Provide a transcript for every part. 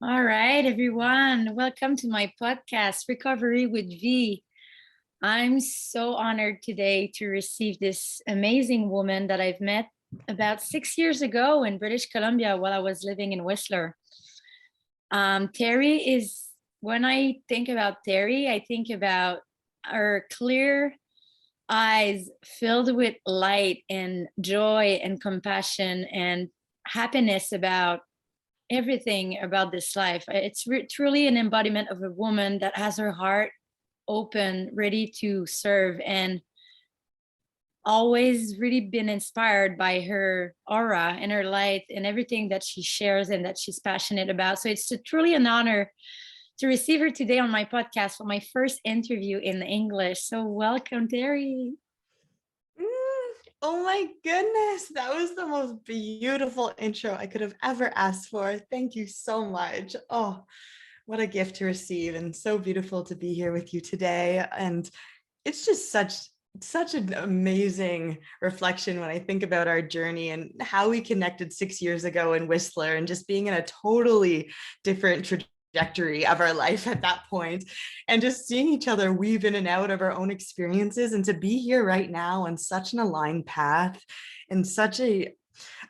All right, everyone. Welcome to my podcast, Recovery with V. I'm so honored today to receive this amazing woman that I've met about 6 years ago in British Columbia while I was living in Whistler. Terry is, when I think about Terry, I think about her clear eyes filled with light and joy and compassion and happiness about everything about this life. It's truly an embodiment of a woman that has her heart open, ready to serve, and always really been inspired by her aura and her light and everything that she shares and that she's passionate about. So it's truly an honor to receive her today on my podcast for my first interview in English. So welcome, Terry. Oh my goodness, that was the most beautiful intro I could have ever asked for. Thank you so much. Oh, what a gift to receive, and so beautiful to be here with you today. And it's just such an amazing reflection when I think about our journey and how we connected 6 years ago in Whistler and just being in a totally different trajectory of our life at that point, and just seeing each other weave in and out of our own experiences, and to be here right now on such an aligned path and such a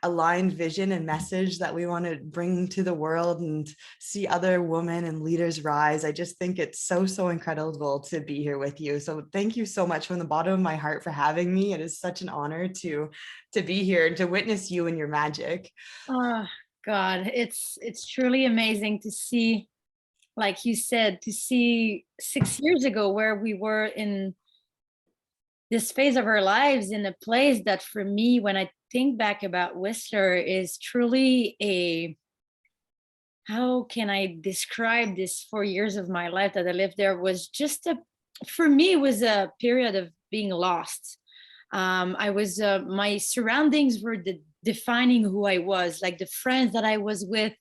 aligned vision and message that we want to bring to the world and see other women and leaders rise. I just think it's so incredible to be here with you. So thank you so much from the bottom of my heart for having me. It is such an honor to be here and to witness you and your magic. Oh God, it's truly amazing to see, like you said, to see 6 years ago where we were in this phase of our lives in a place that, for me, when I think back about Whistler, is truly a, how can I describe this 4 years of my life that I lived there, was just a, for me, it was a period of being lost. I was, my surroundings were defining who I was, like the friends that I was with,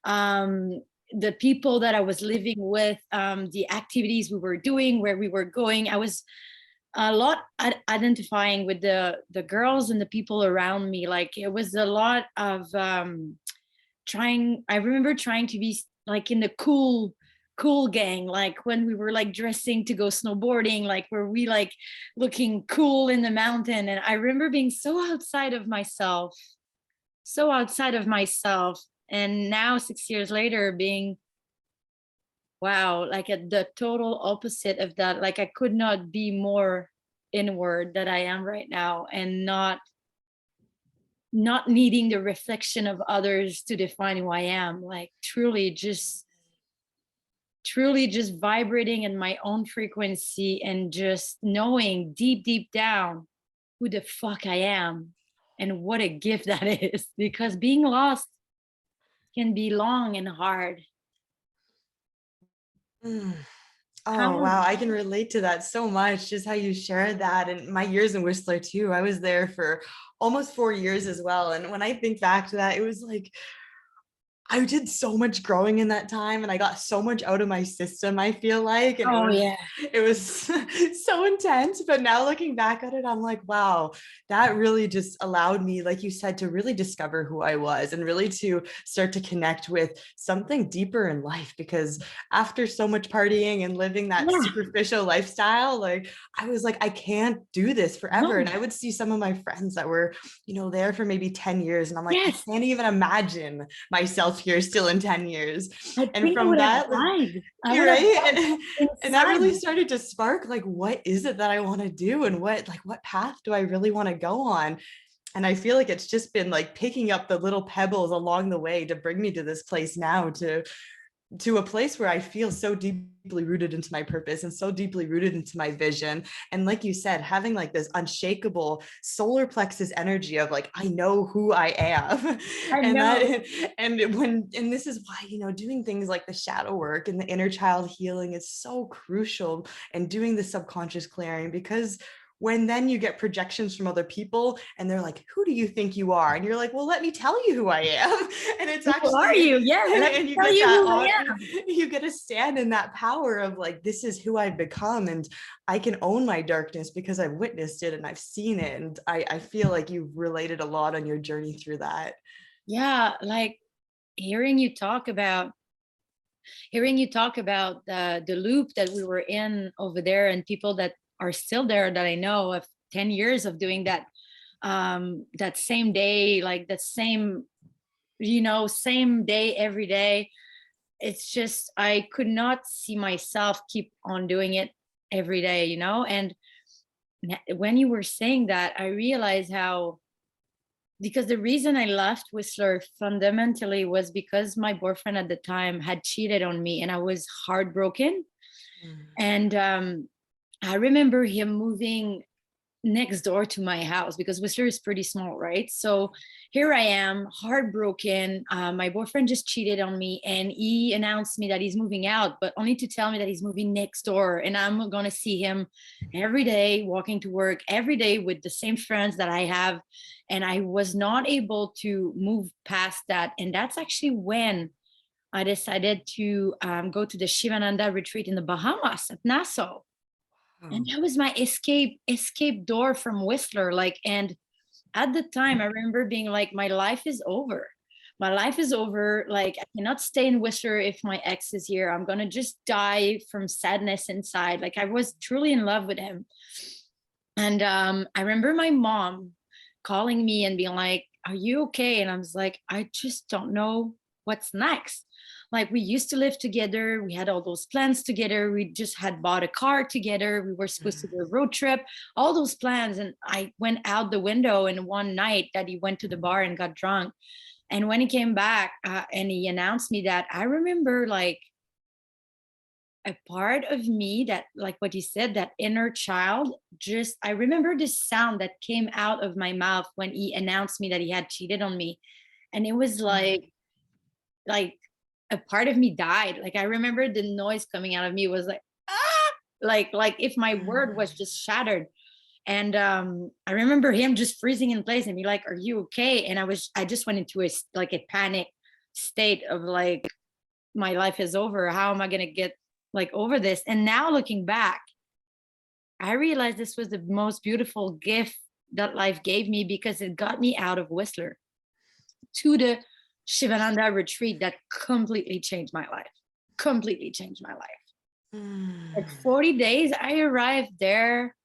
the people that I was living with, the activities we were doing, where we were going. I was a lot identifying with the girls and the people around me. Like it was a lot of trying. I remember trying to be like in the cool gang, like when we were like dressing to go snowboarding, like were we like looking cool in the mountain. And I remember being so outside of myself, so outside of myself. And now 6 years later, being, wow, like at the total opposite of that. Like I could not be more inward that I am right now, and not needing the reflection of others to define who I am. Like truly just vibrating in my own frequency, and just knowing deep down who the fuck I am, and what a gift that is, because being lost can be long and hard. Mm. How Oh, wow. I can relate to that so much, just how you shared that. And my years in Whistler, too. I was there for almost 4 years as well. And when I think back to that, it was like, I did so much growing in that time, and I got so much out of my system, I feel like, and Oh yeah. it was so intense. But now looking back at it, I'm like, wow, that really just allowed me, like you said, to really discover who I was and really to start to connect with something deeper in life. Because after so much partying and living that Yeah. superficial lifestyle, like I was like, I can't do this forever. And No. I would see some of my friends that were, there for maybe 10 years. And I'm like, I Yes. can't even imagine myself here still in 10 years. I And think I from would have that, like, died. I you're would have right. died And that really inside. started to spark, like, what is it that I want to do? And what path do I really want to go on? And I feel like it's just been like picking up the little pebbles along the way to bring me to this place now, to a place where I feel so deeply rooted into my purpose and so deeply rooted into my vision. And like you said, having like this unshakable solar plexus energy of like, I know who I am. I and know. that, and this is why, doing things like the shadow work and the inner child healing is so crucial, and doing the subconscious clearing, because when then you get projections from other people and they're like, who do you think you are? And you're like, well, let me tell you who I am. And it's Who are actually, you? Yeah. Let me and you tell get you that who I on, am. you get to stand in that power of like, this is who I've become, and I can own my darkness because I've witnessed it and I've seen it. And I feel like you've related a lot on your journey through that. Yeah. Like hearing you talk about hearing you talk about the loop that we were in over there, and people that are still there that I know of 10 years of doing that, that same day, like that same, same day every day. It's just, I could not see myself keep on doing it every day, and when you were saying that, I realized how, because the reason I left Whistler fundamentally was because my boyfriend at the time had cheated on me and I was heartbroken. Mm. And I remember him moving next door to my house because Whistler is pretty small, right? So here I am, heartbroken. My boyfriend just cheated on me and he announced me that he's moving out, but only to tell me that he's moving next door. And I'm going to see him every day, walking to work every day with the same friends that I have. And I was not able to move past that. And that's actually when I decided to go to the Shivananda retreat in the Bahamas at Nassau. And that was my escape door from Whistler. Like, and at the time I remember being like, my life is over. My life is over. Like, I cannot stay in Whistler if my ex is here. I'm gonna just die from sadness inside. Like, I was truly in love with him. And I remember my mom calling me and being like, are you okay? And I was like, I just don't know what's next. Like, we used to live together. We had all those plans together. We just had bought a car together. We were supposed to do a road trip, all those plans. And I went out the window, and one night that he went to the bar and got drunk. And when he came back and he announced me that, I remember like a part of me that, like what you said, that inner child, just, I remember this sound that came out of my mouth when he announced me that he had cheated on me. And it was like a part of me died. Like, I remember the noise coming out of me was like, ah, like if my word was just shattered. And I remember him just freezing in place and be like, are you okay? And I just went into a panic state of like, my life is over. How am I going to get like over this? And now looking back, I realized this was the most beautiful gift that life gave me, because it got me out of Whistler to the Shivananda retreat that completely changed my life. Completely changed my life. At 40 days, I arrived there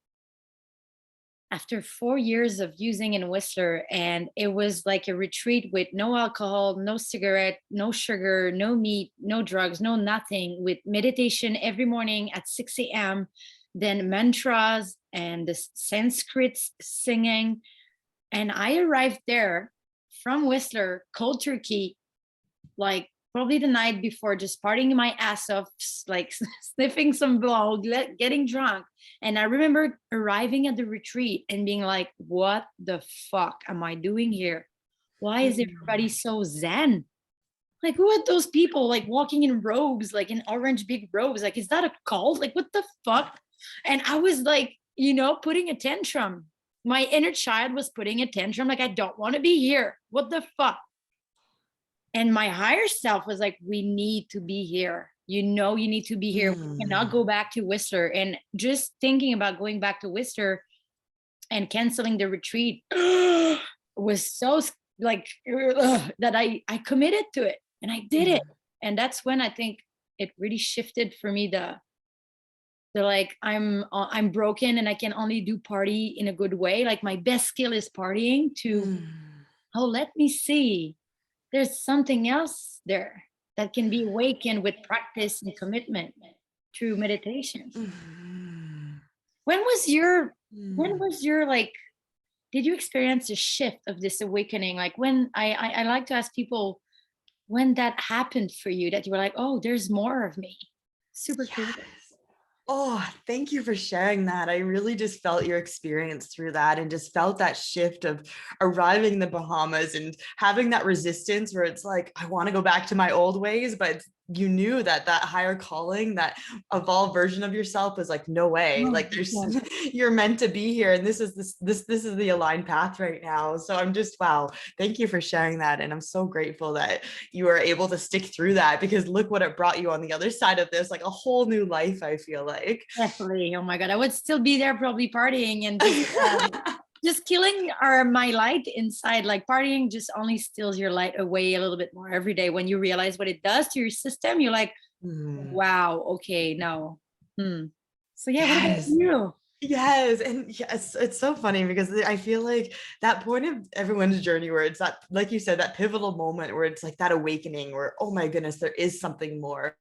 after 4 years of using in Whistler. And it was like a retreat with no alcohol, no cigarette, no sugar, no meat, no drugs, no nothing, with meditation every morning at 6 a.m., then mantras and the Sanskrit singing. And I arrived there from Whistler, cold turkey, like probably the night before, just partying my ass off, like sniffing some blow, getting drunk. And I remember arriving at the retreat and being like, what the fuck am I doing here? Why is everybody so zen? Like, who are those people like walking in robes, like in orange big robes? Like, is that a cult? Like, what the fuck? And I was like, putting a tantrum. My inner child was putting a tantrum. Like, I don't want to be here. What the fuck? And my higher self was like, we need to be here. You need to be here. We cannot go back to Whistler. And just thinking about going back to Whistler and canceling the retreat was so like that I committed to it and I did it. And that's when I think it really shifted for me, the like, I'm broken and I can only do party in a good way. Like, my best skill is partying, to oh, let me see, there's something else there that can be awakened with practice and commitment through meditation. When was your like, did you experience a shift of this awakening? Like, when I like to ask people when that happened for you, that you were like, oh, there's more of me. Super curious. Oh, thank you for sharing that. I really just felt your experience through that, and just felt that shift of arriving in the Bahamas and having that resistance where it's like, I want to go back to my old ways, but you knew that higher calling, that evolved version of yourself was like, no way, like you're meant to be here. And this is the aligned path right now. So I'm just, wow, thank you for sharing that. And I'm so grateful that you were able to stick through that, because look what it brought you on the other side of this, like a whole new life, I feel like. Definitely. Oh my God. I would still be there probably partying and just killing my light inside. Like, partying just only steals your light away a little bit more every day. When you realize what it does to your system, you're like, Mm. Wow. Okay. No. So yeah, what about Yes. you? Yes. And yes, it's so funny because I feel like that point of everyone's journey where it's that, like you said, that pivotal moment where it's like that awakening where, oh my goodness, there is something more.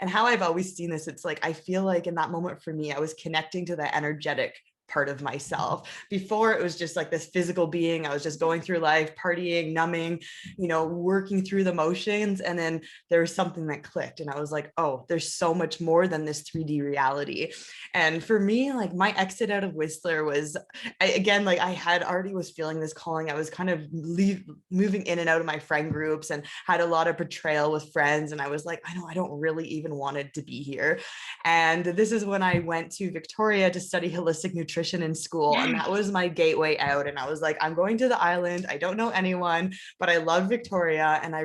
And how I've always seen this, it's like, I feel like in that moment for me, I was connecting to that energetic part of myself. Before it was just like this physical being. I was just going through life, partying, numbing, working through the motions. And then there was something that clicked. And I was like, oh, there's so much more than this 3D reality. And for me, like my exit out of Whistler was, I had already was feeling this calling. I was kind of moving in and out of my friend groups and had a lot of betrayal with friends. And I was like, I don't really even wanted to be here. And this is when I went to Victoria to study holistic nutrition in school. And that was my gateway out. And I was like, I'm going to the island. I don't know anyone, but I love Victoria. And I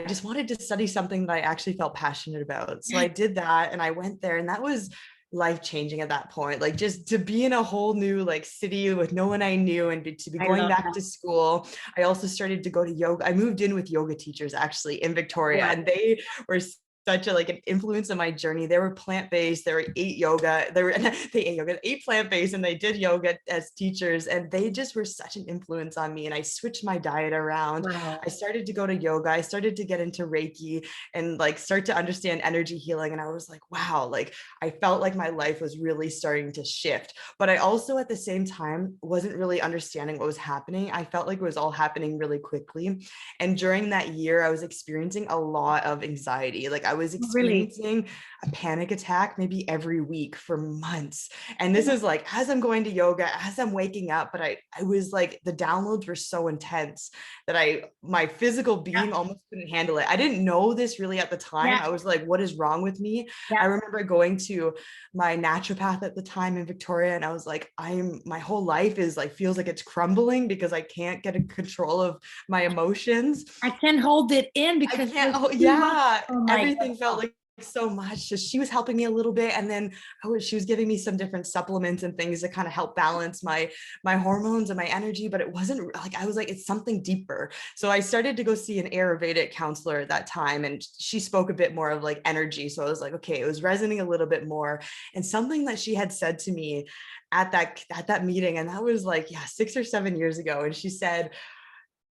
just wanted to study something that I actually felt passionate about. So I did that and I went there, and that was life changing at that point. Like just to be in a whole new like city with no one I knew and to be I going love back that. to school. I also started to go to yoga. I moved in with yoga teachers actually in Victoria, Wow. and they were such a like an influence in my journey. They were plant-based, they ate yoga, they ate plant-based, and they did yoga as teachers, and they just were such an influence on me. And I switched my diet around. Wow. I started to go to yoga. I started to get into Reiki and like start to understand energy healing. And I was like, wow, like I felt like my life was really starting to shift. But I also at the same time wasn't really understanding what was happening. I felt like it was all happening really quickly. And during that year, I was experiencing a lot of anxiety. Like I was Really? experiencing a panic attack maybe every week for months. And this is like as I'm going to yoga, as I'm waking up, but I was like, the downloads were so intense that my physical Yeah. being almost couldn't handle it. I didn't know this really at the time. Yeah. I was like, what is wrong with me? I Yeah. remember going to my naturopath at the time in Victoria, and I was like, my whole life is like feels like it's crumbling because I can't get a control of my emotions. I can't hold it in I because can't. there's Oh, too much. yeah. Oh my Everything felt God. like so much. So she was helping me a little bit, and then she was giving me some different supplements and things to kind of help balance my hormones and my energy. But it wasn't like I was like, it's something deeper. So I started to go see an Ayurvedic counselor at that time, and she spoke a bit more of like energy. So I was like, okay, it was resonating a little bit more. And something that she had said to me at that meeting, and that was like 6 or 7 years ago, and she said,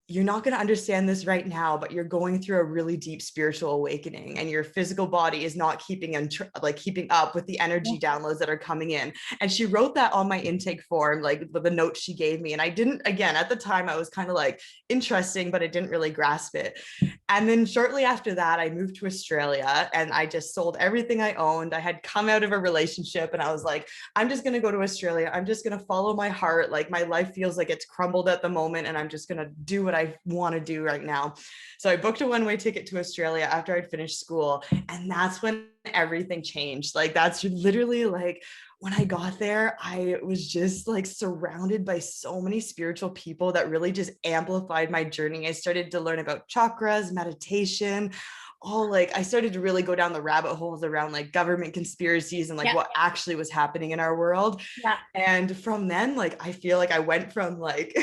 you're not going to understand this right now, but you're going through a really deep spiritual awakening, and your physical body is not keeping up with the energy downloads that are coming in. And she wrote that on my intake form, like the notes she gave me. And I didn't, again, at the time, I was kind of like interesting, but I didn't really grasp it. And then shortly after that, I moved to Australia, and I just sold everything I owned. I had come out of a relationship, and I was like, I'm just going to go to Australia. I'm just going to follow my heart. Like my life feels like it's crumbled at the moment, and I'm just going to do what I want to do right now. So I booked a one-way ticket to Australia after I'd finished school. And that's when everything changed. Like that's literally like when I got there, I was just like surrounded by so many spiritual people that really just amplified my journey. I started to learn about chakras, meditation, all like I started to really go down the rabbit holes around like government conspiracies and like Yeah. what actually was happening in our world. Yeah. And from then, like, I feel like I went from like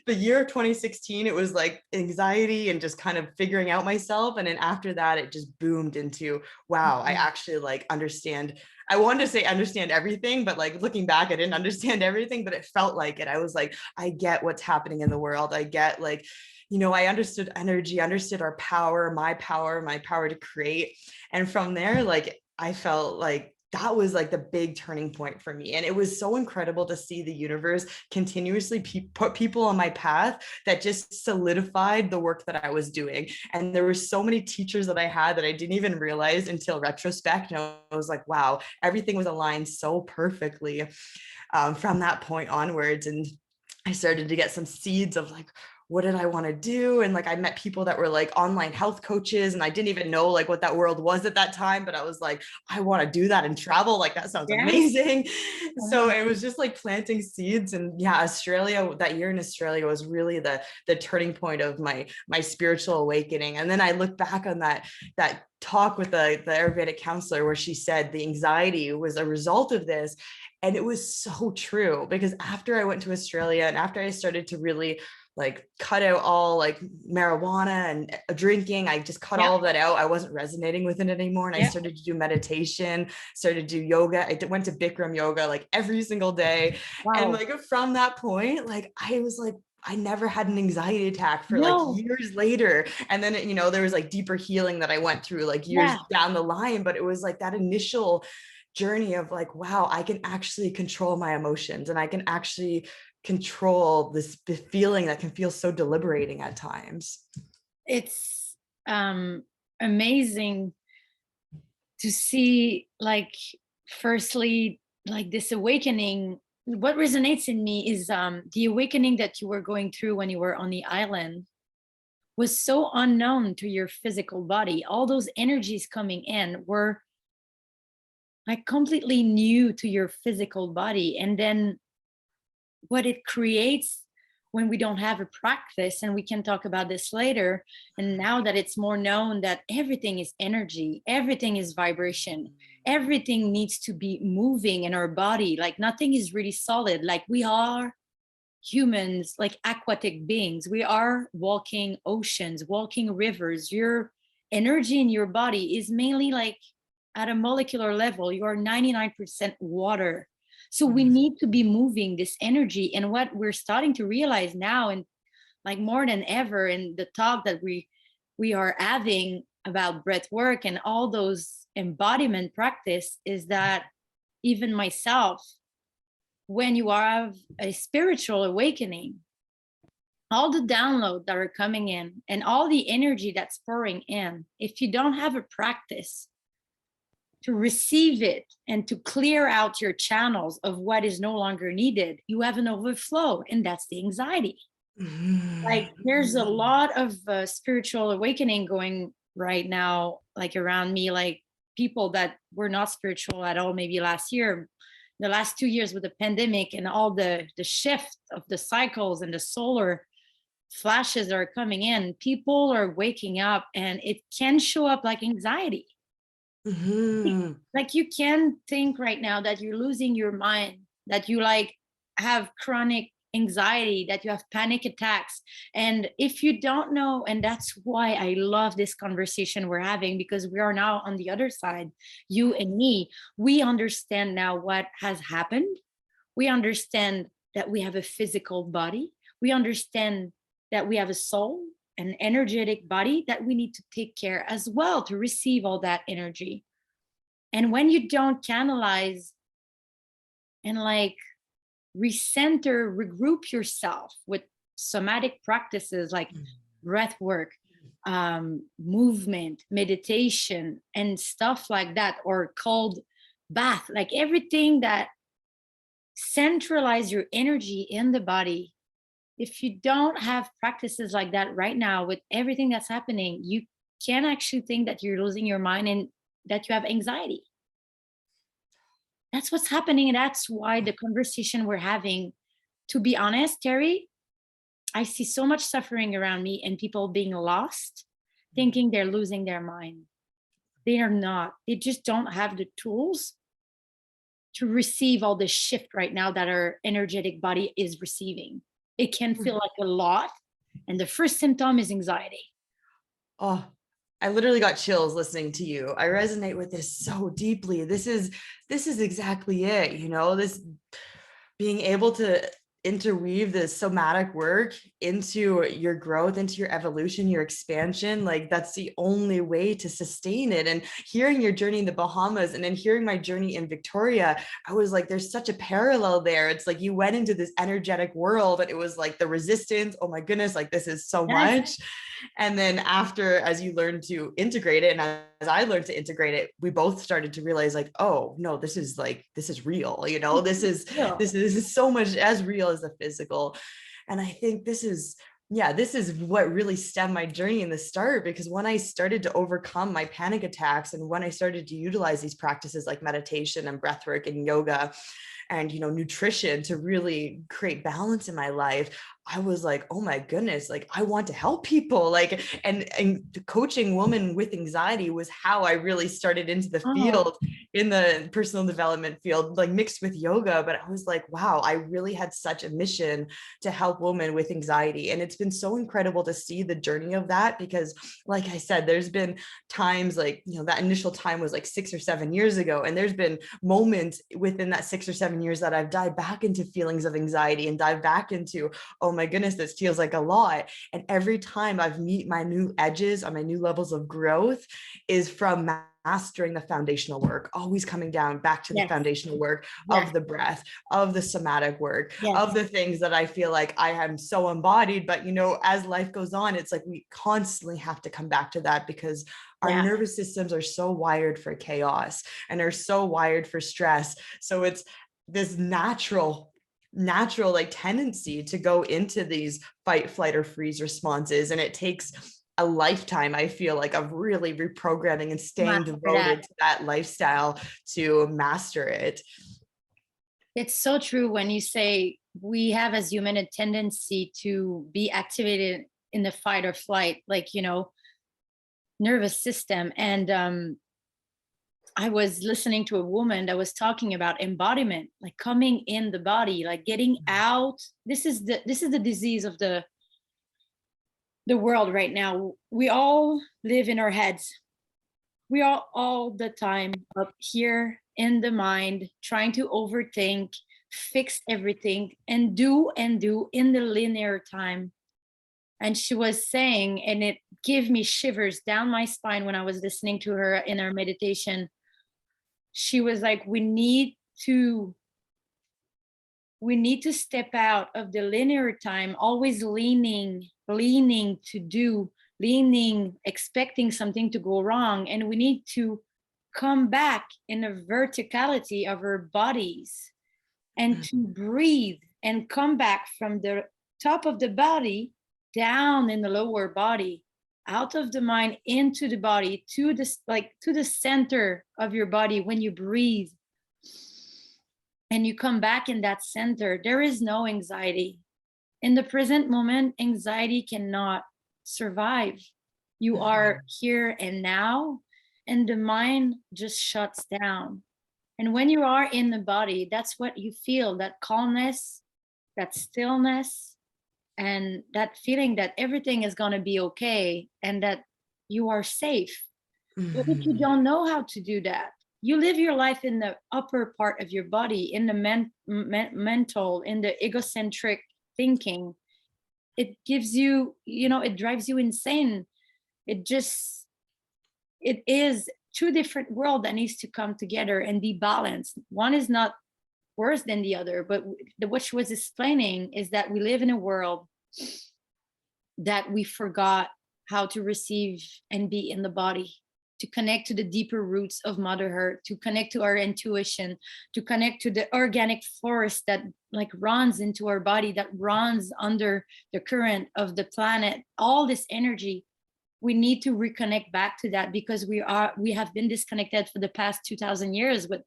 the year of 2016, it was like anxiety and just kind of figuring out myself. And then after that, it just boomed into, wow, I actually like understand. I wanted to say understand everything, but like looking back, I didn't understand everything, but it felt like it. I was like, I get what's happening in the world. I get like, I understood energy, understood my power to create. And from there, like, I felt like that was like the big turning point for me. And it was so incredible to see the universe continuously put people on my path that just solidified the work that I was doing. And there were so many teachers that I had that I didn't even realize until retrospect. And I was like, wow, everything was aligned so perfectly from that point onwards. And I started to get some seeds of like, what did I want to do? And like, I met people that were like online health coaches, and I didn't even know like what that world was at that time, but I was like, I want to do that and travel. Like, that sounds Yes. amazing. Oh So my it was just like planting seeds. And yeah, Australia, that year in Australia was really the turning point of my spiritual awakening. And then I look back on that talk with the Ayurvedic counselor where she said the anxiety was a result of this. And it was so true, because after I went to Australia and after I started to really like cut out all like marijuana and drinking. I just cut all of that out. I wasn't resonating with it anymore. And I started to do meditation, started to do yoga. Went to Bikram yoga like every single day. Wow. And like from that point, like I was like, I never had an anxiety attack for like years later. And then, you know, there was like deeper healing that I went through like years down the line, but it was like that initial journey of like, wow, I can actually control my emotions, and I can actually control this feeling that can feel so deliberating at times. It's amazing to see, like, firstly, like this awakening. What resonates in me is the awakening that you were going through when you were on the island was so unknown to your physical body. All those energies coming in were like completely new to your physical body. And then what it creates when we don't have a practice, and we can talk about this later, and now that it's more known that everything is energy, everything is vibration, everything needs to be moving in our body, like nothing is really solid. Like we are humans, like aquatic beings, we are walking oceans, walking rivers. Your energy in your body is mainly like at a molecular level, you are 99% water. So we need to be moving this energy. And what we're starting to realize now, and like more than ever in the talk that we are having about breath work and all those embodiment practice, is that even myself, when you have a spiritual awakening, all the downloads that are coming in and all the energy that's pouring in, if you don't have a practice to receive it and to clear out your channels of what is no longer needed, you have an overflow, and that's the anxiety. Like there's a lot of spiritual awakening going right now, like around me, like people that were not spiritual at all, maybe last year, the last 2 years with the pandemic and all the shift of the cycles and the solar flashes that are coming in, people are waking up, and it can show up like anxiety. Like you can think right now that you're losing your mind, that you like have chronic anxiety, that you have panic attacks. And if you don't know, and that's why I love this conversation we're having, because we are now on the other side, you and me, we understand now what has happened. We understand that we have a physical body. We understand that we have a soul, an energetic body that we need to take care as well to receive all that energy. And when you don't canalize and like recenter, regroup yourself with somatic practices like breath work, movement, meditation, and stuff like that, or cold bath, like everything that centralize your energy in the body. If you don't have practices like that right now with everything that's happening, you can actually think that you're losing your mind and that you have anxiety. That's what's happening. And that's why the conversation we're having, to be honest, Terry, I see so much suffering around me and people being lost, thinking they're losing their mind. They are not. They just don't have the tools to receive all the shift right now that our energetic body is receiving. It can feel like a lot. And the first symptom is anxiety. Oh, I literally got chills listening to you. I resonate with this so deeply. This is exactly it. You know, this being able to interweave the somatic work into your growth, into your evolution, your expansion, like that's the only way to sustain it. And hearing your journey in the Bahamas and then hearing my journey in Victoria, I was like, there's such a parallel there. It's like you went into this energetic world and it was like the resistance, oh my goodness, like this is so much. And then after, as you learn to integrate it, and as I learned to integrate it, we both started to realize like, oh no, this is real, you know, this is so much as real as the physical. And I think this is what really stemmed my journey in the start, because when I started to overcome my panic attacks and when I started to utilize these practices like meditation and breathwork and yoga and, you know, nutrition to really create balance in my life, I was like, oh my goodness, like I want to help people. Like, and coaching women with anxiety was how I really started into the Oh, field, in the personal development field, like mixed with yoga. But I was like, wow, I really had such a mission to help women with anxiety. And it's been so incredible to see the journey of that, because like I said, there's been times like, you know, that initial time was like 6 or 7 years ago. And there's been moments within that 6 or 7 years that I've dived back into feelings of anxiety and dived back into, oh my goodness, this feels like a lot. And every time I've meet my new edges on my new levels of growth is from mastering the foundational work, always coming down back to the yes, foundational work yes, of the breath, of the somatic work, yes, of the things that I feel like I am so embodied. But, you know, as life goes on, it's like we constantly have to come back to that, because our yeah. nervous systems are so wired for chaos and are so wired for stress. So it's this natural like tendency to go into these fight, flight, or freeze responses. And it takes a lifetime, I feel like, of really reprogramming and staying Master that. devoted to that lifestyle to master it. It's so true when you say we have as human a tendency to be activated in the fight or flight, like, nervous system. And I was listening to a woman that was talking about embodiment, like coming in the body, like getting out. This is the disease of the world right now. We all live in our heads. We are all the time up here in the mind, trying to overthink, fix everything, and do in the linear time. And she was saying, and it gave me shivers down my spine when I was listening to her in our meditation. She was like, we need to step out of the linear time, always leaning to do, leaning, expecting something to go wrong. And we need to come back in the verticality of our bodies and to breathe and come back from the top of the body down in the lower body, out of the mind into the body, to the center of your body. When you breathe and you come back in that center, there is no anxiety. In the present moment, anxiety cannot survive. You are here and now, and the mind just shuts down. And when you are in the body, that's what you feel, that calmness, that stillness, and that feeling that everything is going to be okay and that you are safe. But if you don't know how to do that, you live your life in the upper part of your body, in the mental, in the egocentric thinking. It gives you, it drives you insane. It is two different worlds that needs to come together and be balanced. One is not worse than the other, but what she was explaining is that we live in a world that we forgot how to receive and be in the body, to connect to the deeper roots of Mother Earth, to connect to our intuition, to connect to the organic force that like runs into our body, that runs under the current of the planet. All this energy, we need to reconnect back to that, because we have been disconnected for the past 2000 years with,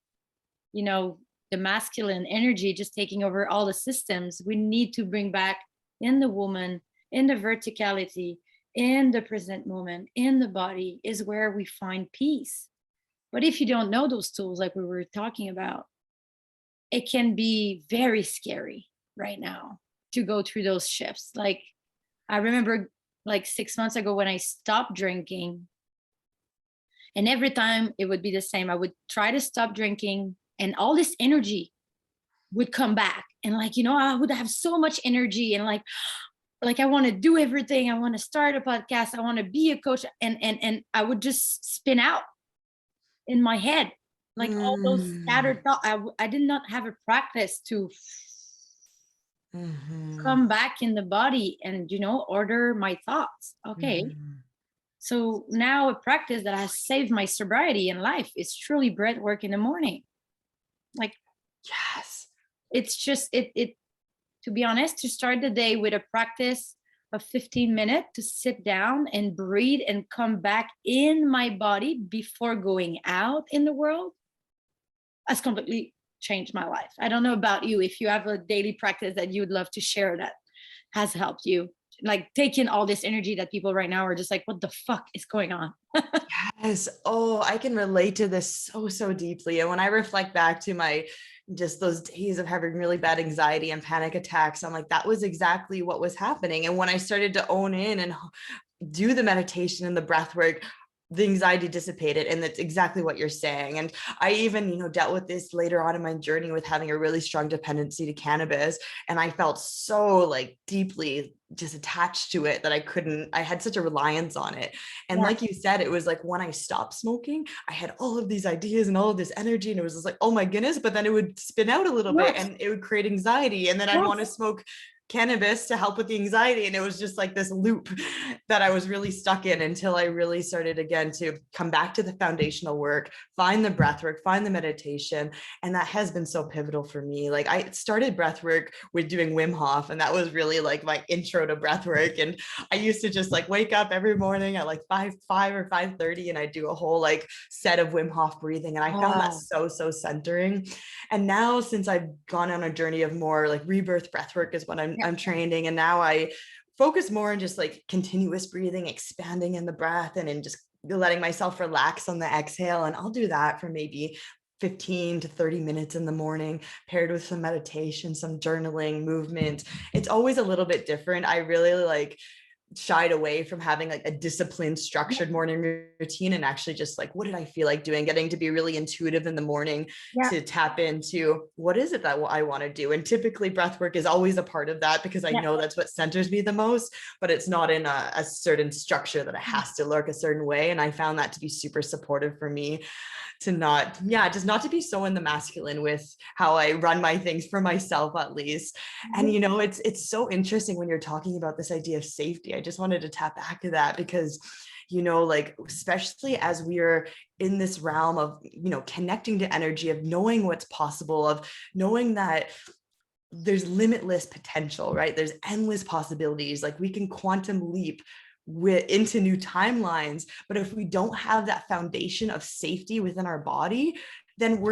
the masculine energy just taking over all the systems. We need to bring back in the woman, in the verticality, in the present moment, in the body is where we find peace. But if you don't know those tools, like we were talking about, it can be very scary right now to go through those shifts. Like I remember like 6 months ago when I stopped drinking, and every time it would be the same. I would try to stop drinking and all this energy would come back. And like, I would have so much energy and like I want to do everything. I want to start a podcast. I want to be a coach. And I would just spin out in my head, like all those scattered thoughts. I did not have a practice to come back in the body and, order my thoughts. Okay. So now a practice that has saved my sobriety and life is truly breath work in the morning. Like, Yes. It's just, to be honest, to start the day with a practice of 15 minutes to sit down and breathe and come back in my body before going out in the world has completely changed my life. I don't know about you, if you have a daily practice that you would love to share that has helped you, like taking all this energy that people right now are just like, what the fuck is going on? Yes. Oh, I can relate to this so, so deeply. And when I reflect back to my just those days of having really bad anxiety and panic attacks, I'm like, that was exactly what was happening. And when I started to own in and do the meditation and the breath work, the anxiety dissipated. And that's exactly what you're saying. And I even, dealt with this later on in my journey with having a really strong dependency to cannabis. And I felt so like deeply just attached to it that I had such a reliance on it. And Yeah. like you said, it was like when I stopped smoking, I had all of these ideas and all of this energy. And it was just like, oh my goodness, but then it would spin out a little bit Yes. and it would create anxiety. And then I'd want to Yes. smoke cannabis to help with the anxiety. And it was just like this loop that I was really stuck in until I really started again to come back to the foundational work, find the breath work, find the meditation. And that has been so pivotal for me. Like I started breath work with doing Wim Hof, and that was really like my intro to breath work. And I used to just like wake up every morning at like 5 or 5:30 and I do a whole like set of Wim Hof breathing. And I found that so centering. And now since I've gone on a journey of more like rebirth breath work is what I'm training. And now I focus more on just like continuous breathing, expanding in the breath and in just letting myself relax on the exhale. And I'll do that for maybe 15 to 30 minutes in the morning, paired with some meditation, some journaling, movement. It's always a little bit different. I really like shied away from having like a disciplined, structured morning routine and actually just like, what did I feel like doing? Getting to be really intuitive in the morning to tap into what is it that I want to do. And typically breath work is always a part of that because I know that's what centers me the most, but it's not in a certain structure that it has to look a certain way. And I found that to be super supportive for me to not, just not to be so in the masculine with how I run my things for myself, at least. And, it's so interesting when you're talking about this idea of safety. I just wanted to tap back to that because, like, especially as we're in this realm of, connecting to energy, of knowing what's possible, of knowing that there's limitless potential, right? There's endless possibilities. Like we can quantum leap into new timelines. But if we don't have that foundation of safety within our body, then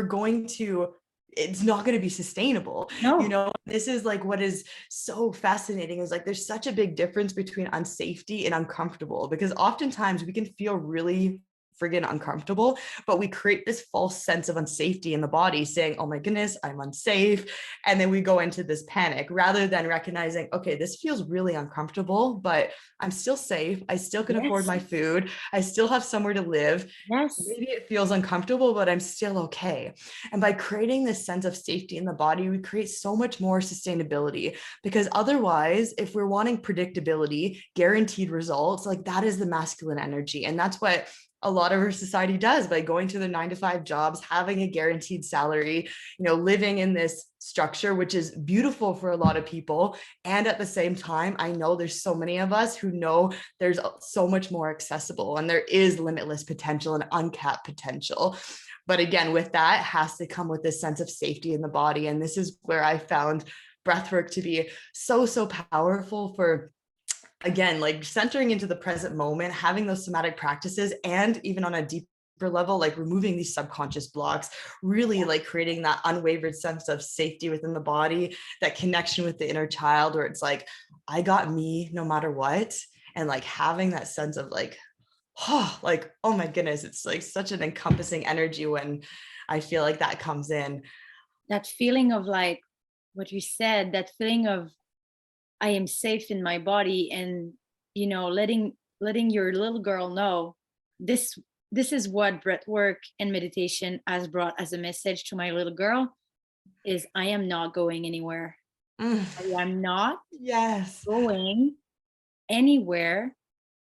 it's not going to be sustainable. No. This is like what is so fascinating is like there's such a big difference between unsafety and uncomfortable, because oftentimes we can feel really friggin' uncomfortable, but we create this false sense of unsafety in the body saying, oh my goodness, I'm unsafe. And then we go into this panic rather than recognizing, okay, this feels really uncomfortable, but I'm still safe. I still can afford my food. I still have somewhere to live. Yes. Maybe it feels uncomfortable, but I'm still okay. And by creating this sense of safety in the body, we create so much more sustainability, because otherwise, if we're wanting predictability, guaranteed results, like that is the masculine energy. And that's what a lot of our society does by going to their 9-to-5 jobs, having a guaranteed salary, living in this structure, which is beautiful for a lot of people. And at the same time, I know there's so many of us who know there's so much more accessible and there is limitless potential and uncapped potential. But again, with that has to come with this sense of safety in the body. And this is where I found breathwork to be so, so powerful for, again, like centering into the present moment, having those somatic practices, and even on a deeper level, like removing these subconscious blocks, really like creating that unwavered sense of safety within the body, that connection with the inner child where it's like, I got me no matter what. And like having that sense of like, oh my goodness, it's like such an encompassing energy when I feel like that comes in. That feeling of like what you said, that feeling of I am safe in my body, and letting your little girl know this is what breath work and meditation has brought as a message to my little girl is I am not going anywhere. I am not Yes. going anywhere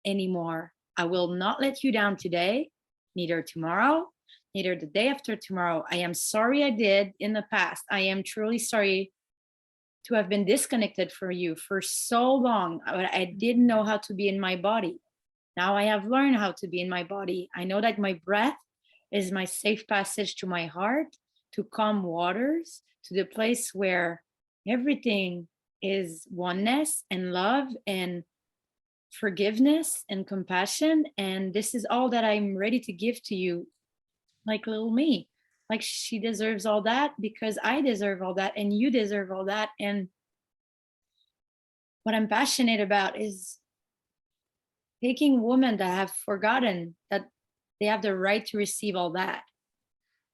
anymore. I will not let you down today, neither tomorrow, neither the day after tomorrow. I am sorry I did in the past. I am truly sorry to have been disconnected from you for so long. I didn't know how to be in my body. Now I have learned how to be in my body. I know that my breath is my safe passage to my heart, to calm waters, to the place where everything is oneness and love and forgiveness and compassion. And this is all that I'm ready to give to you, like little me. Like she deserves all that because I deserve all that and you deserve all that. And what I'm passionate about is taking women that have forgotten that they have the right to receive all that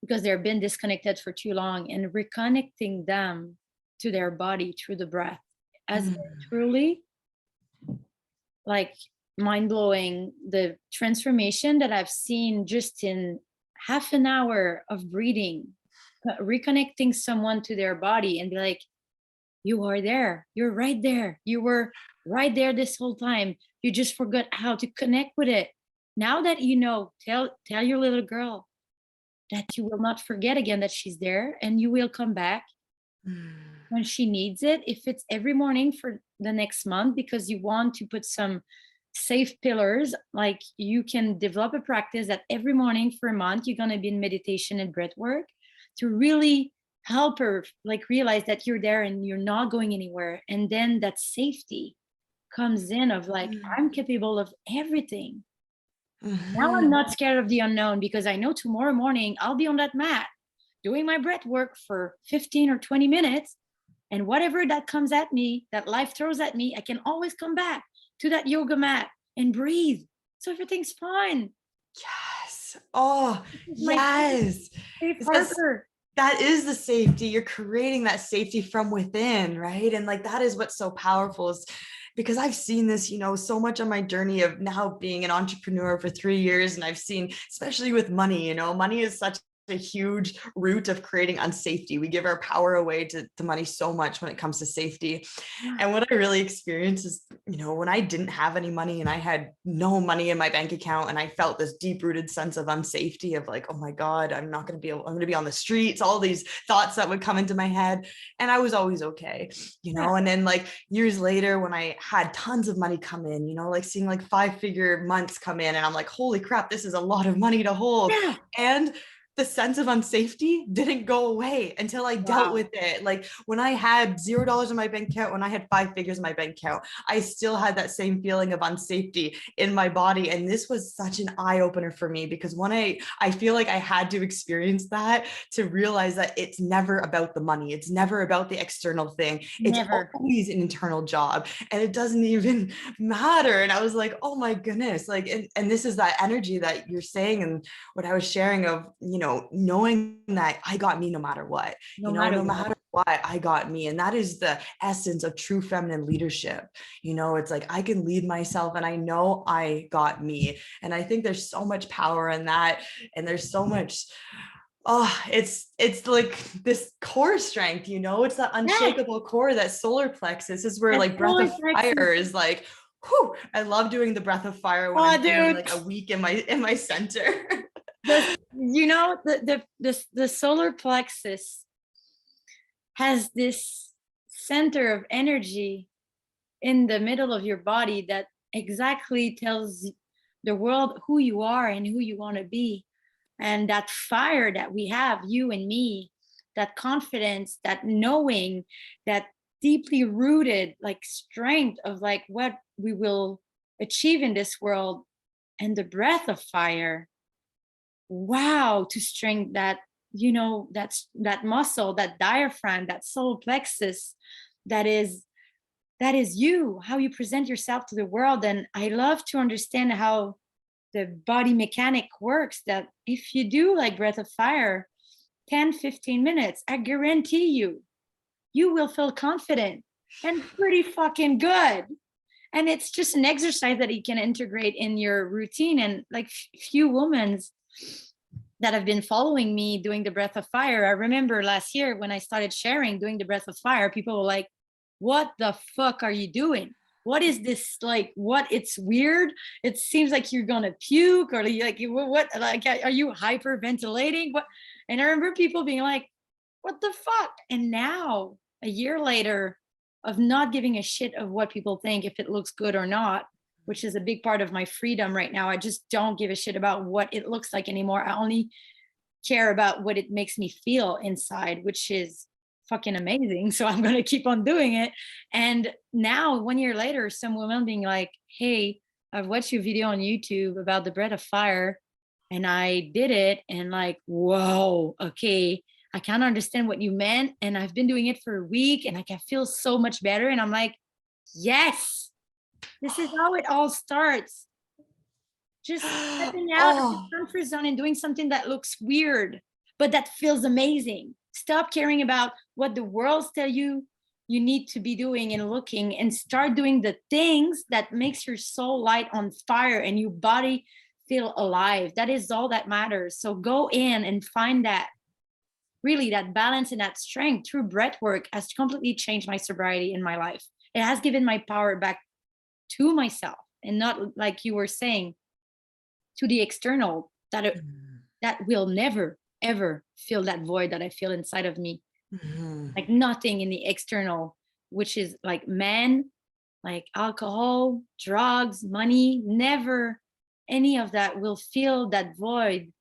because they've been disconnected for too long, and reconnecting them to their body through the breath as truly like mind-blowing, the transformation that I've seen just in half an hour of breathing, reconnecting someone to their body and be like, you are there, you're right there, you were right there this whole time, you just forgot how to connect with it. Now that you know, tell your little girl that you will not forget again that she's there, and you will come back when she needs it. If it's every morning for the next month because you want to put some safe pillars, like you can develop a practice that every morning for a month you're going to be in meditation and breath work to really help her like realize that you're there and you're not going anywhere. And then that safety comes in of like, I'm capable of everything. Now I'm not scared of the unknown because I know tomorrow morning I'll be on that mat doing my breath work for 15 or 20 minutes. And whatever that comes at me, that life throws at me, I can always come back to that yoga mat and breathe. So everything's fine. Yes. Oh, My yes. safe Because harbor. that is the safety. You're creating that safety from within, right? And like that is what's so powerful is because I've seen this, so much on my journey of now being an entrepreneur for 3 years. And I've seen, especially with money, money is such a huge root of creating unsafety. We give our power away to money so much when it comes to safety. And what I really experienced is, when I didn't have any money and I had no money in my bank account and I felt this deep rooted sense of unsafety of like, oh my God, I'm going to be on the streets, all these thoughts that would come into my head. And I was always okay, and then like years later, when I had tons of money come in, like seeing like 5-figure months come in and I'm like, holy crap, this is a lot of money to hold. Yeah. And the sense of unsafety didn't go away until I dealt with it. Like when I had $0 in my bank account, when I had 5 figures in my bank account, I still had that same feeling of unsafety in my body. And this was such an eye opener for me because when I feel like I had to experience that to realize that it's never about the money. It's never about the external thing. It's always an internal job and it doesn't even matter. And I was like, oh my goodness. Like, and this is that energy that you're saying and what I was sharing of, knowing that I got me no matter what, no matter what, I got me. And that is the essence of true feminine leadership. It's like, I can lead myself and I know I got me. And I think there's so much power in that. And there's so much, it's like this core strength, it's that unshakable core, that solar plexus is where like breath of fire is like, whew, I love doing the breath of fire when I'm feeling like a week in my center. The solar plexus has this center of energy in the middle of your body that exactly tells the world who you are and who you want to be. And that fire that we have, you and me, that confidence, that knowing, that deeply rooted like strength of like what we will achieve in this world, and the breath of fire, wow, to strengthen that, that's that muscle, that diaphragm, that solar plexus, that is you, how you present yourself to the world. And I love to understand how the body mechanic works, that if you do like breath of fire 10-15 minutes, I guarantee you will feel confident and pretty fucking good. And it's just an exercise that you can integrate in your routine. And like few women that have been following me doing the breath of fire, I remember last year when I started sharing doing the breath of fire, people were like, what the fuck are you doing? What is this? Like, what? It's weird. It seems like you're gonna puke, or like what? Like, are you hyperventilating? What? And I remember people being like, what the fuck? And now, a year later, of not giving a shit of what people think, if it looks good or not, which is a big part of my freedom right now. I just don't give a shit about what it looks like anymore. I only care about what it makes me feel inside, which is fucking amazing. So I'm going to keep on doing it. And now 1 year later, some women being like, hey, I've watched your video on YouTube about the breath of fire and I did it. And like, whoa, okay, I can't understand what you meant. And I've been doing it for a week and I can feel so much better. And I'm like, Yes, this is how it all starts. Just stepping out of your Oh, comfort zone and doing something that looks weird, but that feels amazing. Stop caring about what the world tell you you need to be doing and looking, and start doing the things that makes your soul light on fire and your body feel alive. That is all that matters. So go in and find that, really, that balance and that strength through breath work has completely changed my sobriety in my life. It has given my power back to myself, and not, like you were saying, to the external, that will never ever fill that void that I feel inside of me. mhm. Like nothing in the external, which is like men, like alcohol, drugs, money, never any of that will fill that void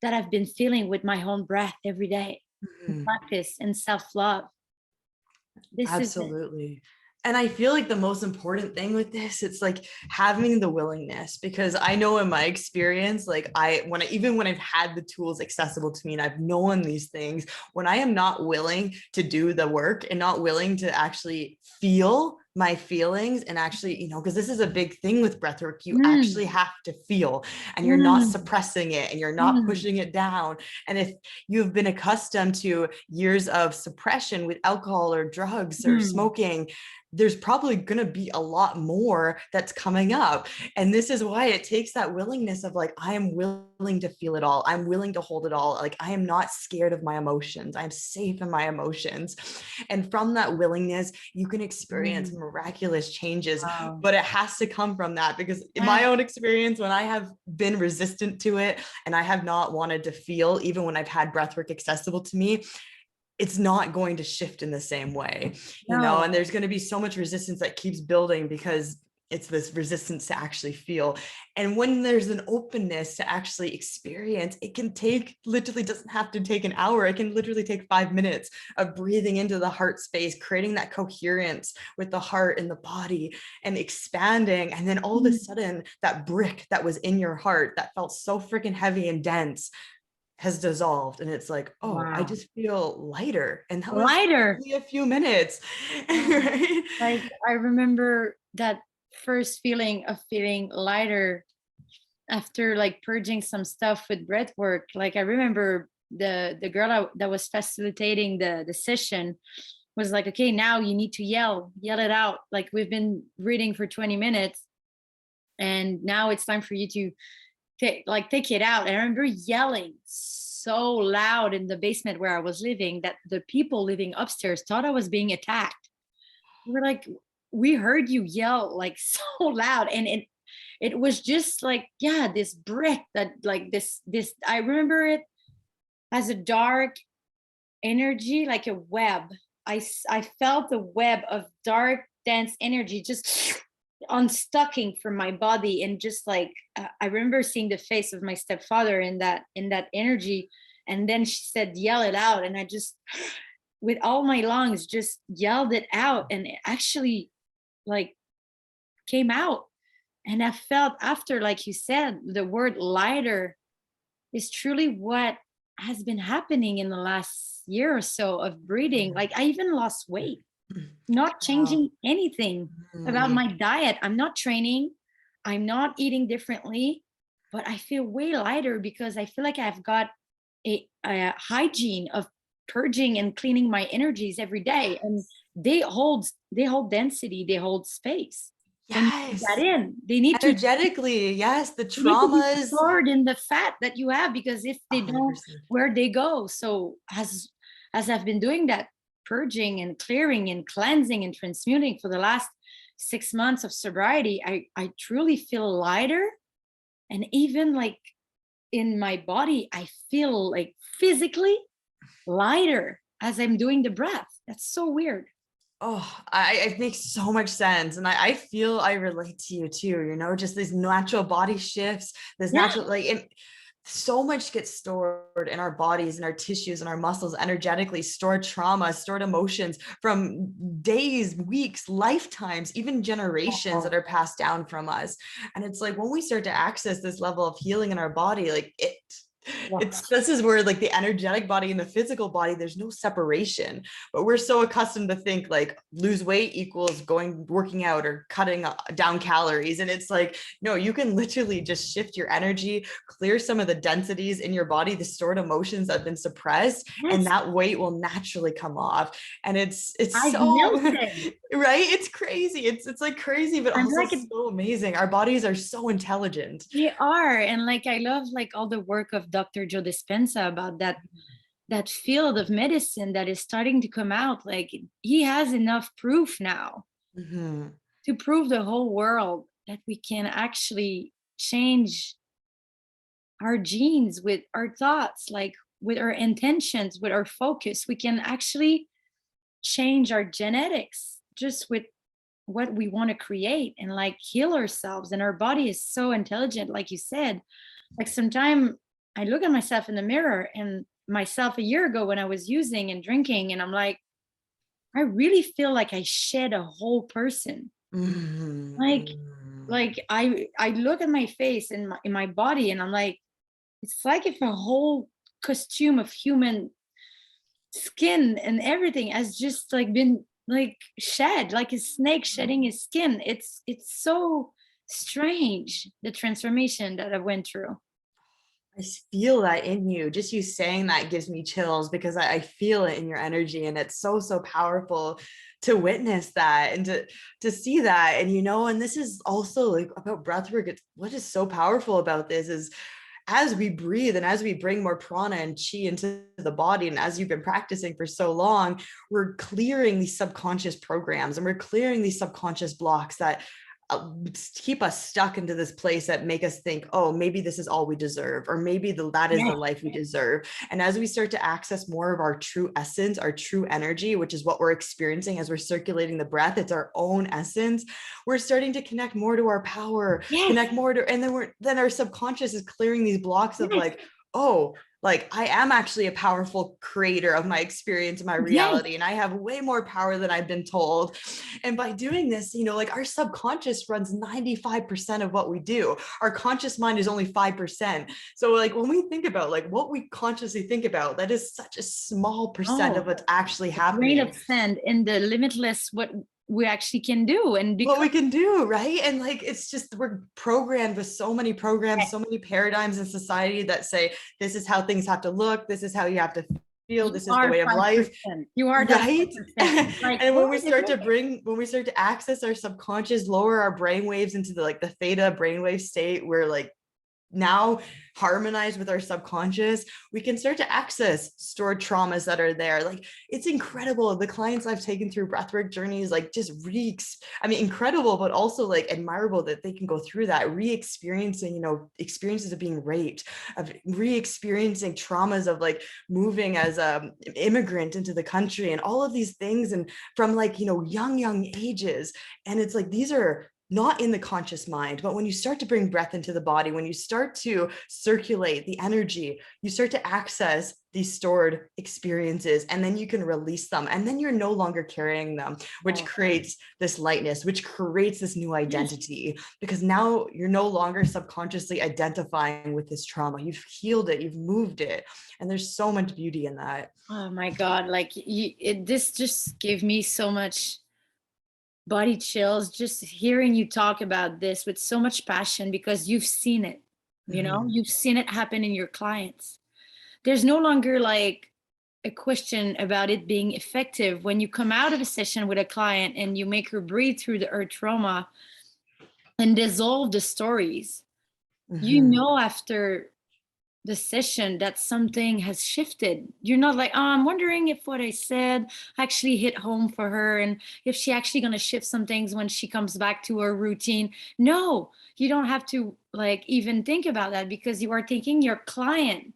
that I've been feeling with my own breath every day. And Mhm. practice and self-love. This is it. Absolutely. And I feel like the most important thing with this, it's like having the willingness, because I know in my experience, like even when I've had the tools accessible to me and I've known these things, when I am not willing to do the work and not willing to actually feel my feelings and actually, because this is a big thing with breathwork, you actually Mm, have to feel, and you're not mm, suppressing it and you're not mm, pushing it down. And if you've been accustomed to years of suppression with alcohol or drugs or mm. smoking, there's probably going to be a lot more that's coming up. And this is why it takes that willingness of like, I am willing to feel it all. I'm willing to hold it all. Like, I am not scared of my emotions. I'm safe in my emotions. And from that willingness, you can experience Mm. miraculous changes, Wow. but it has to come from that, because in Yeah. my own experience, when I have been resistant to it and I have not wanted to feel, even when I've had breathwork accessible to me, it's not going to shift in the same way, No. and there's going to be so much resistance that keeps building because it's this resistance to actually feel. And when there's an openness to actually experience, it can take, literally doesn't have to take an hour. It can literally take 5 minutes of breathing into the heart space, creating that coherence with the heart and the body and expanding. And then all of a Mm. sudden, that brick that was in your heart that felt so freaking heavy and dense has dissolved, and it's like, oh, I Wow. just feel lighter, and that was Lighter. only a few minutes. Wow. Right? Like I remember that first feeling of feeling lighter after like purging some stuff with breath work. Like I remember the girl that was facilitating the session was like, okay, now you need to yell it out. Like we've been reading for 20 minutes, and now it's time for you to take it out. And I remember yelling so loud in the basement where I was living that the people living upstairs thought I was being attacked. We're like, we heard you yell like so loud, and it was just like, yeah, this brick that like this I remember it as a dark energy, like a web. I felt the web of dark dense energy just unstucking from my body, and just like I remember seeing the face of my stepfather in that energy. And then she said, yell it out, and I just with all my lungs just yelled it out, and it actually like came out. And I felt after, like you said, the word lighter is truly what has been happening in the last year or so of breathing. Like I even lost weight, not Wow. changing anything about Mm. my diet. I'm not training, I'm not eating differently, but I feel way lighter because I feel like I've got a hygiene of purging and cleaning my energies every day. And they hold density, they hold space. When you put that Yes. in, they need to Energetically, yes, the they need to be traumas. stored in the fat that you have, because if they don't, 100%. where they go? So as I've been doing that purging and clearing and cleansing and transmuting for the last 6 months of sobriety, I truly feel lighter. And even like in my body, I feel like physically lighter as I'm doing the breath. That's so weird. Oh, it makes so much sense. And I feel I relate to you too, just these natural body shifts, this Yeah. natural, like, so much gets stored in our bodies and our tissues and our muscles energetically, stored trauma, stored emotions from days, weeks, lifetimes, even generations that Oh, are passed down from us. And it's like when we start to access this level of healing in our body, like Yeah. This is where like the energetic body and the physical body, there's no separation, but we're so accustomed to think like lose weight equals working out or cutting down calories. And it's like, no, you can literally just shift your energy, clear some of the densities in your body, the stored emotions that have been suppressed, and Yes, that weight will naturally come off. And it's I've so melted. right. It's crazy. It's like crazy, but I'm also like so amazing. Our bodies are so intelligent. they are. And like I love like all the work of Dr. Joe Dispenza about that field of medicine that is starting to come out. Like he has enough proof now Mhm. to prove the whole world that we can actually change our genes with our thoughts, like with our intentions, with our focus. We can actually change our genetics just with what we want to create and like heal ourselves. And our body is so intelligent, like you said. Like sometimes I look at myself in the mirror and myself a year ago when I was using and drinking, and I'm like, I really feel like I shed a whole person. Like, Mhm. I look at my face and in my body, and I'm like, it's like if a whole costume of human skin and everything has just like been like shed, like a snake shedding his skin. It's so strange, the transformation that I went through. I feel that in you. Just you saying that gives me chills because I feel it in your energy, and it's so, so powerful to witness that and to see that. And and this is also like about breath work. It's what is so powerful about this is as we breathe and as we bring more prana and chi into the body, and as you've been practicing for so long, we're clearing these subconscious programs and we're clearing these subconscious blocks that keep us stuck into this place that make us think, oh, maybe this is all we deserve, or maybe that is the Yes. life we deserve. And as we start to access more of our true essence, our true energy, which is what we're experiencing as we're circulating the breath, it's our own essence, we're starting to connect more to our power, Yes. connect more to, and then our subconscious is clearing these blocks of Yes. like, oh, like I am actually a powerful creator of my experience and my Yes. reality, and I have way more power than I've been told. And by doing this, like our subconscious runs 95% of what we do. Our conscious mind is only 5%. So like when we think about like what we consciously think about, that is such a small percent of Oh, what's actually a grain of happening. sand in the limitless what we actually can do and What become. we can do, right? And like it's just we're programmed with so many programs, so many paradigms in society that say this is how things have to look, this is how you have to feel, You this is the are way of life. 5%. You are that Right. 5%. Like, And oh, when we start to access our subconscious, lower our brain waves into the theta brainwave state, where like now harmonized with our subconscious, we can start to access stored traumas that are there. Like it's incredible. The clients I've taken through breathwork journeys, like just incredible, but also like admirable that they can go through that re-experiencing, experiences of being raped, of re-experiencing traumas of like moving as a immigrant into the country and all of these things. And from like, young ages. And it's like, these are not in the conscious mind, but when you start to bring breath into the body, when you start to circulate the energy, you start to access these stored experiences, and then you can release them, and then you're no longer carrying them, which oh, creates this lightness, which creates this new yes. identity, because now you're no longer subconsciously identifying with this trauma. You've healed it, you've moved it, and there's so much beauty in that. Oh my God. Like this just gave me so much body chills just hearing you talk about this with so much passion because you've seen it, Mhm. you've seen it happen in your clients. There's no longer like a question about it being effective when you come out of a session with a client and you make her breathe through her trauma and dissolve the stories. Mhm. After the session that something has shifted. You're not like, oh, I'm wondering if what I said actually hit home for her and if she actually going to shift some things when she comes back to her routine. No, you don't have to like even think about that because you are taking your client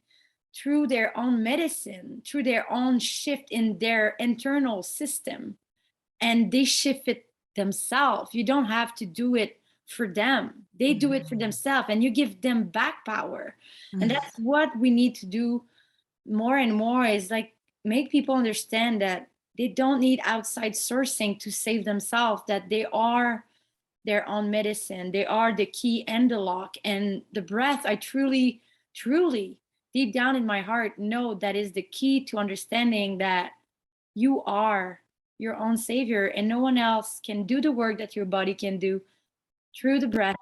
through their own medicine, through their own shift in their internal system, and they shift it themselves. You don't have to do it for them. They do it for Mhm. themselves and you give them back power. And Mhm. that's what we need to do more and more is like make people understand that they don't need outside sourcing to save themselves, that they are their own medicine. They are the key and the lock and the breath. I truly, truly deep down in my heart know that is the key to understanding that you are your own savior and no one else can do the work that your body can do through the breath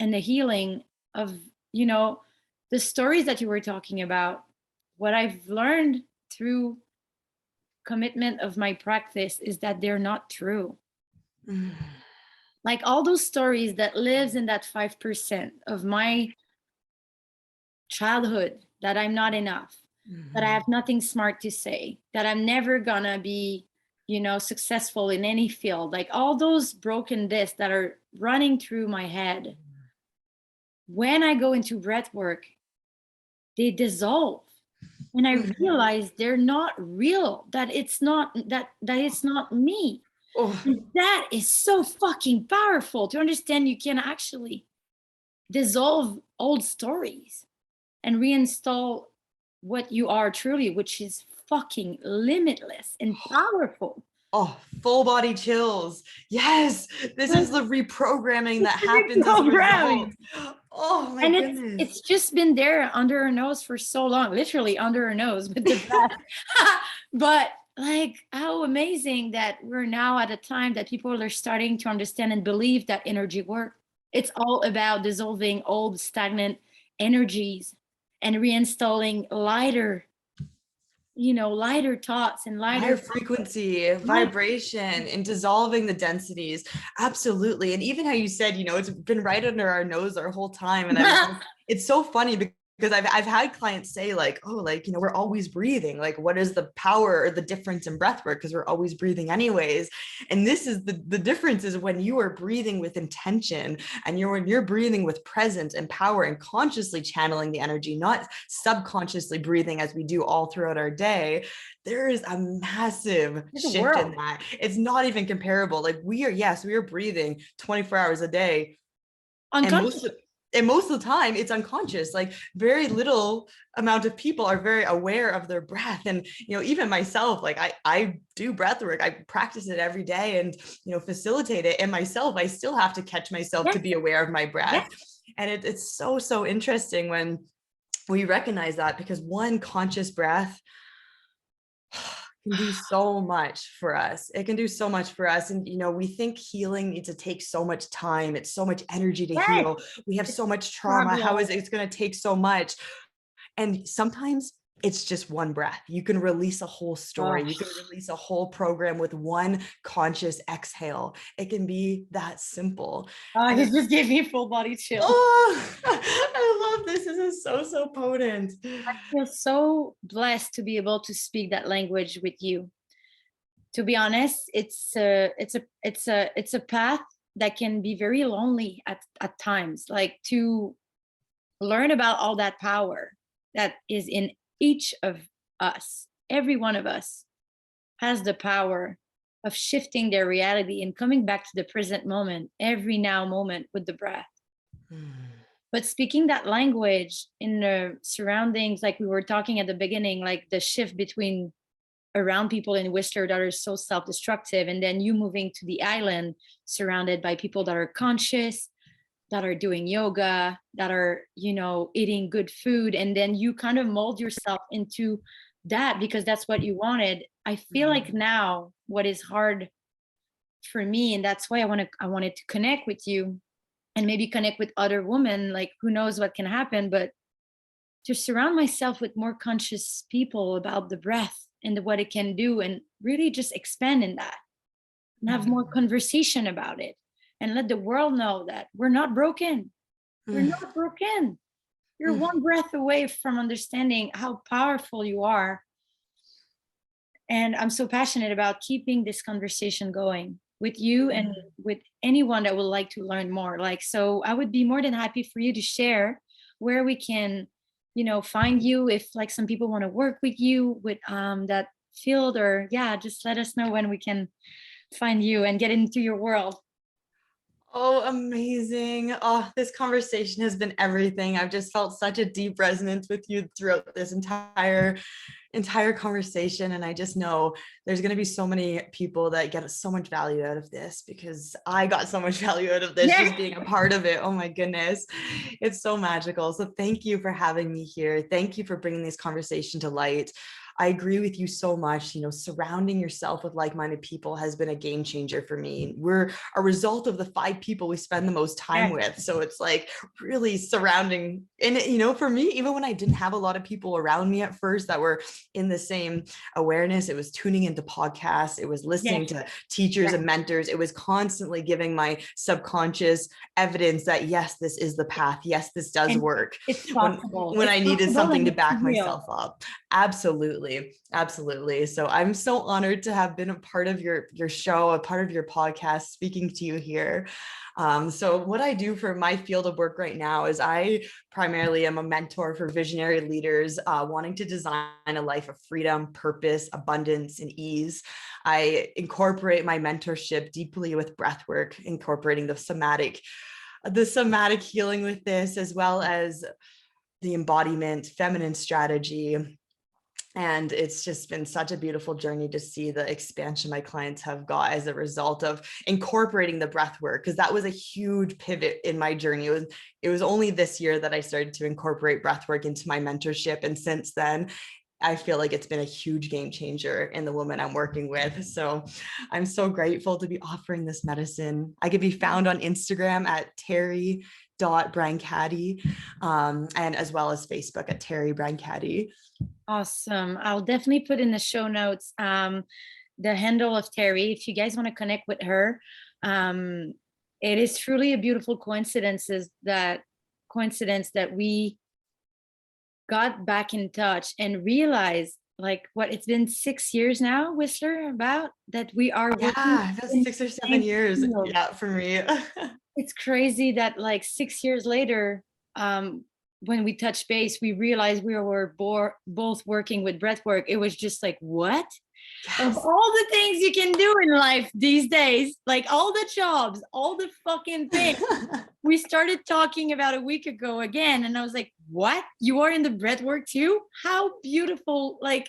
and the healing of, you know, the stories that you were talking about. What I've learned through commitment of my practice is that they're not true. Mm. Like all those stories that lives in that 5% of my childhood, that I'm not enough, that I have nothing smart to say, that I'm never gonna be, you know, successful in any field, like all those broken discs that are running through my head. When I go into breath work, they dissolve. And I realize they're not real, that it's not that it's not me. Oh, And that is so fucking powerful to understand you can actually dissolve old stories and reinstall what you are truly, which is fucking limitless and powerful. oh, full body chills. Yes, this is the reprogramming that happens as a result. Programming. Oh my And goodness. it's just been there under her nose for so long, literally under her nose with the breath. But like how amazing that we're now at a time that people are starting to understand and believe that energy work. It's all about dissolving old stagnant energies and reinstalling lighter, you know, lighter thoughts and Higher lighter. frequency, Right. vibration, and dissolving the densities. Absolutely. And even how you said, you know, it's been right under our nose our whole time. And I was like, it's so funny because I've had clients say like, oh, like, you know, we're always breathing. Like, what is the power or the difference in breath work? Because we're always breathing anyways. And this is the difference is when you are breathing with intention and when you're breathing with presence and power and consciously channeling the energy, not subconsciously breathing as we do all throughout our day. There is a massive It's a shift in world. that. It's not even comparable. Like we are breathing 24 hours a day. And Unconscious. most of the time it's unconscious. Like very little amount of people are very aware of their breath. And, you know, even myself, like I do breath work. I practice it every day and, you know, facilitate it. And myself, I still have to catch myself Yes. to be aware of my Yes. breath. And it's so interesting when we recognize that, because one conscious breath can do so much for us. It can do so much for us. And, you know, we think healing needs to take so much time. It's so much energy to Yes. heal. We have It's so much trauma. How trouble. is it? It's going to take so much. And sometimes it's just one breath. You can release a whole story. Oh. You can release a whole program with one conscious exhale. It can be that simple. And You it's, just gave me full body chill. oh, I love this. This is so potent. I feel so blessed to be able to speak that language with you. To be honest, it's a path that can be very lonely at times. Like to learn about all that power that is in each of us. Every one of us has the power of shifting their reality and coming back to the present moment, every now moment with the breath. But speaking that language in the surroundings, like we were talking at the beginning, like the shift between around people in Whistler that are so self-destructive, and then you moving to the island surrounded by people that are conscious, that are doing yoga, that are, you know, eating good food, and then you kind of mold yourself into that because that's what you wanted. I feel like now what is hard for me, and that's why I wanted to connect with you and maybe connect with other women, like who knows what can happen, but to surround myself with more conscious people about the breath and what it can do, and really just expand in that and have more conversation about it and let the world know that we're not broken. You're not broken. You're one breath away from understanding how powerful you are. And I'm so passionate about keeping this conversation going with you and with anyone that would like to learn more. Like, so I would be more than happy for you to share where we can, you know, find you if like some people want to work with you with that field, or yeah, just let us know when we can find you and get into your world. Oh, amazing. Oh, this conversation has been everything. I've just felt such a deep resonance with you throughout this entire conversation. And I just know there's going to be so many people that get so much value out of this, because I got so much value out of this, just being a part of it. Oh my goodness. It's so magical. So thank you for having me here. Thank you for bringing this conversation to light. I agree with you so much. Surrounding yourself with like-minded people has been a game changer for me. We're a result of the 5 people we spend the most time with. So it's like really surrounding. And, for me, even when I didn't have a lot of people around me at first that were in the same awareness, it was tuning into podcasts, it was listening to teachers and mentors. It was constantly giving my subconscious evidence that, yes, this is the path. Yes, this does work. It's possible. When it's I needed possible something and to back it's real. myself up. Absolutely. Absolutely. So I'm so honored to have been a part of your show, a part of your podcast, speaking to you here. So what I do for my field of work right now is I primarily am a mentor for visionary leaders wanting to design a life of freedom, purpose, abundance, and ease. I incorporate my mentorship deeply with breathwork, incorporating the somatic healing with this, as well as the embodiment, feminine strategy. And it's just been such a beautiful journey to see the expansion my clients have got as a result of incorporating the breath work, because that was a huge pivot in my journey. It was only this year that I started to incorporate breath work into my mentorship. And since then, I feel like it's been a huge game changer in the woman I'm working with. So I'm so grateful to be offering this medicine. I can be found on Instagram at Brancati, and as well as Facebook at Terry Brancati. Awesome. I'll definitely put in the show notes the handle of Terry if you guys want to connect with her. It is truly a beautiful coincidence that we got back in touch and realized, like, what, it's been 6 years now, Whistler, about that we are working. Yeah, that's 6 or 7 years. field. Yeah, for me. It's crazy that like 6 years later, when we touched base, we realized we were both working with breathwork. It was just like, what? Yes. Of all the things you can do in life these days, like all the jobs, all the fucking things, we started talking about a week ago again. And I was like, what? You are in the breathwork too? How beautiful. Like,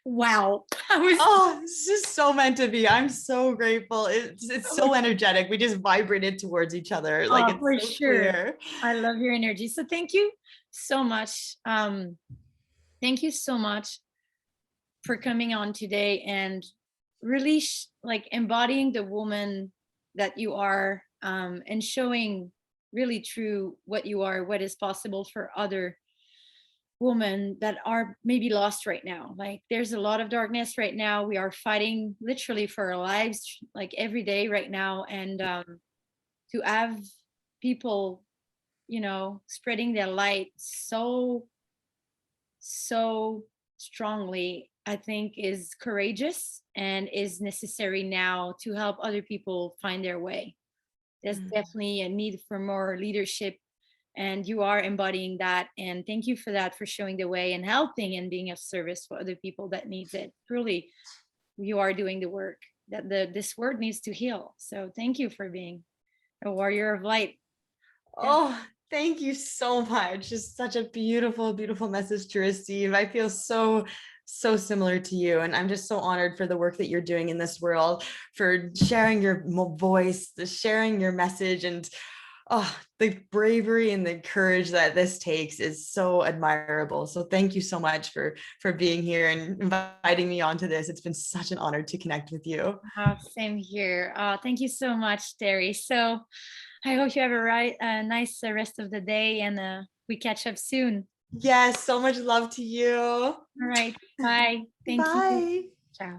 wow. It's just so meant to be. I'm so grateful. It's so energetic. We just vibrated towards each other. Like, it's for so sure. clear. I love your energy. So thank you so much. Thank you so much for coming on today and really like embodying the woman that you are, and showing really true what you are, what is possible for other women that are maybe lost right now. Like, there's a lot of darkness right now. We are fighting literally for our lives, like every day right now. And to have people, spreading their light so strongly, I think is courageous and is necessary now to help other people find their way. There's definitely a need for more leadership, and you are embodying that. And thank you for that, for showing the way and helping and being of service for other people that needs it. Truly, you are doing the work that this world needs to heal. So thank you for being a warrior of light. Oh, thank you so much. Just such a beautiful, beautiful message to receive. I feel so similar to you. And I'm just so honored for the work that you're doing in this world, for sharing your voice, sharing your message, and the bravery and the courage that this takes is so admirable. So thank you so much for being here and inviting me onto this. It's been such an honor to connect with you. Same here. Thank you so much, Terry. So I hope you have a nice rest of the day, and we catch up soon. Yes, so much love to you. All right. Bye. Thank you. Bye. Ciao.